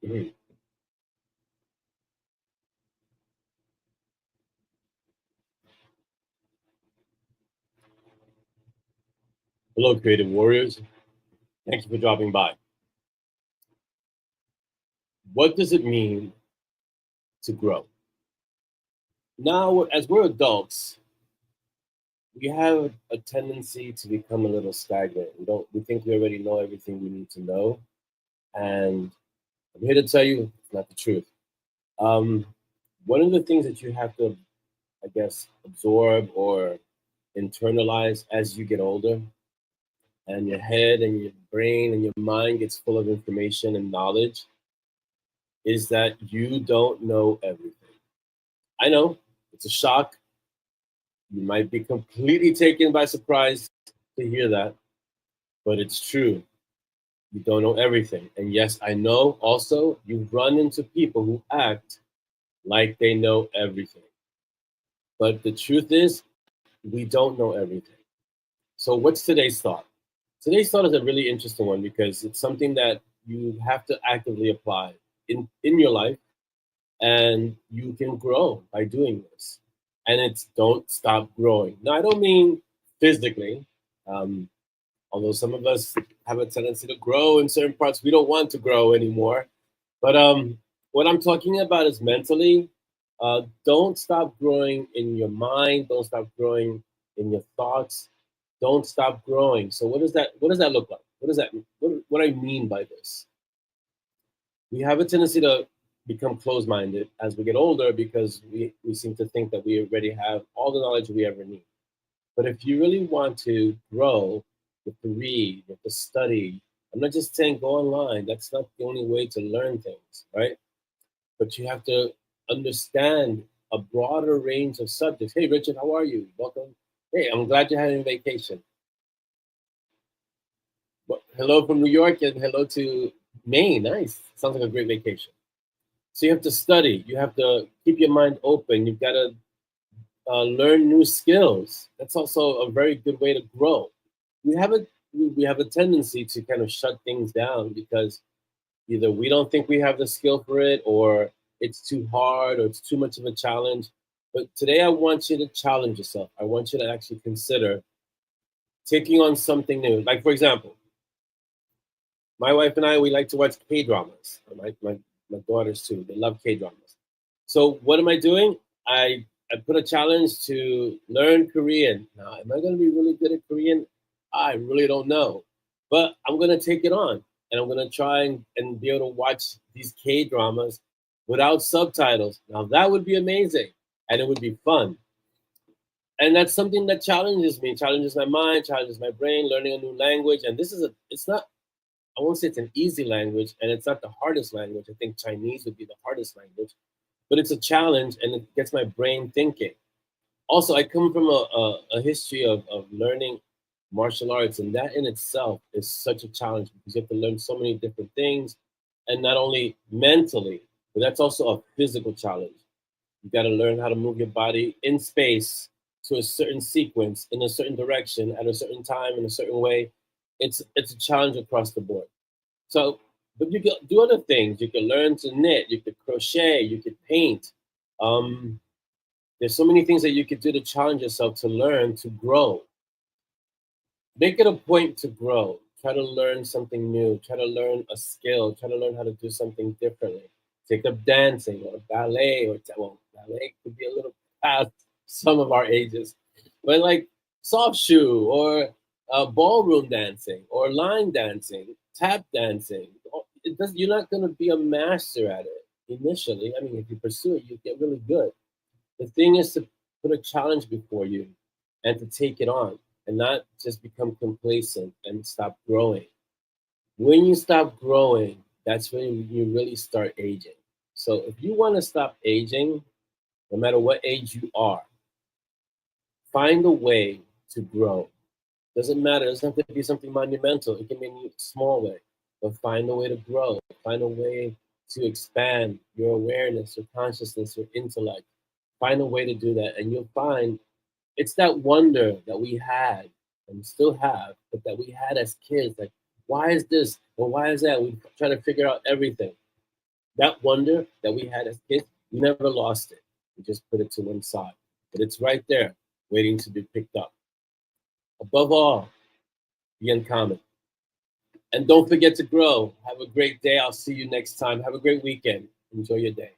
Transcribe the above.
Mhm. Hello, creative warriors. Thank you for dropping by. What does it mean to grow? Now, as we're adults, we have a tendency to become a little stagnant. We think we already know everything we need to know. And I'm here to tell you it's not the truth. Um, One of the things that you have to, I guess, absorb or internalize as you get older, and your head and your brain and your mind gets full of information and knowledge, is that you don't know everything. I know it's a shock. You might be completely taken by surprise to hear that, but it's true. You don't know everything. And yes, I know also you've run into people who act like they know everything. But the truth is, we don't know everything. So, what's today's thought? Today's thought is a really interesting one because it's something that you have to actively apply in your life, and you can grow by doing this. And it's don't stop growing. Now, I don't mean physically, um, although some of us have a tendency to grow in certain parts we don't want to grow anymore. But what I'm talking about is mentally. Don't stop growing in your mind. Don't stop growing in your thoughts. Don't stop growing. So what does that? What does that look like? What does that? What I mean by this? We have a tendency to become closed-minded as we get older because we seem to think that we already have all the knowledge we ever need. But if you really want to grow, you have to read, you have to study. I'm not just saying go online. That's not the only way to learn things, right? But you have to understand a broader range of subjects. Hey, Richard, how are you? Welcome. Hey, I'm glad you're having a vacation. Well, hello from New York and hello to Maine. Nice. Sounds like a great vacation. So you have to study. You have to keep your mind open. You've got to learn new skills. That's also a very good way to grow. We have a we have a tendency to kind of shut things down because either we don't think we have the skill for it, or it's too hard, or it's too much of a challenge. But today, I want you to challenge yourself. I want you to actually consider taking on something new. Like, for example, my wife and I, we like to watch K dramas. My daughters too. They love K dramas. So what am I doing? I put a challenge to learn Korean. Now, am I going to be really good at Korean? I really don't know, but I'm going to take it on, and I'm going to try and be able to watch these K dramas without subtitles. Now that would be amazing, and it would be fun. And that's something that challenges me, challenges my mind, challenges my brain, learning a new language. And this is it's not, I won't say it's an easy language, and it's not the hardest language. I think Chinese would be the hardest language, but it's a challenge and it gets my brain thinking. Also, I come from a history of learning martial arts, and that in itself is such a challenge because you have to learn so many different things, and not only mentally, but that's also a physical challenge. You got to learn how to move your body in space to a certain sequence in a certain direction at a certain time in a certain way. It's a challenge across the board. So, but you can do other things. You can learn to knit. You could crochet. You could paint. Um, there's so many things that you could do to challenge yourself to learn to grow. Make it a point to grow. Try to learn something new. Try to learn a skill. Try to learn how to do something differently. Take up dancing or ballet, or well, ballet could be a little past some of our ages, but like soft shoe or ballroom dancing or line dancing, tap dancing. You're not going to be a master at it initially. I mean, if you pursue it, you get really good. The thing is to put a challenge before you and to take it on and not just become complacent and stop growing. When you stop growing, that's when you really start aging. So if you want to stop aging, no matter what age you are, find a way to grow. Doesn't matter. It doesn't have to be something monumental. It can be a small way, but find a way to grow. Find a way to expand your awareness, your consciousness, your intellect. Find a way to do that, and you'll find it's that wonder that we had and still have, but that we had as kids. Like, why is this or why is that? We try to figure out everything. That wonder that we had as kids, we never lost it. We just put it to one side. But it's right there, waiting to be picked up. Above all, be uncommon. And don't forget to grow. Have a great day. I'll see you next time. Have a great weekend. Enjoy your day.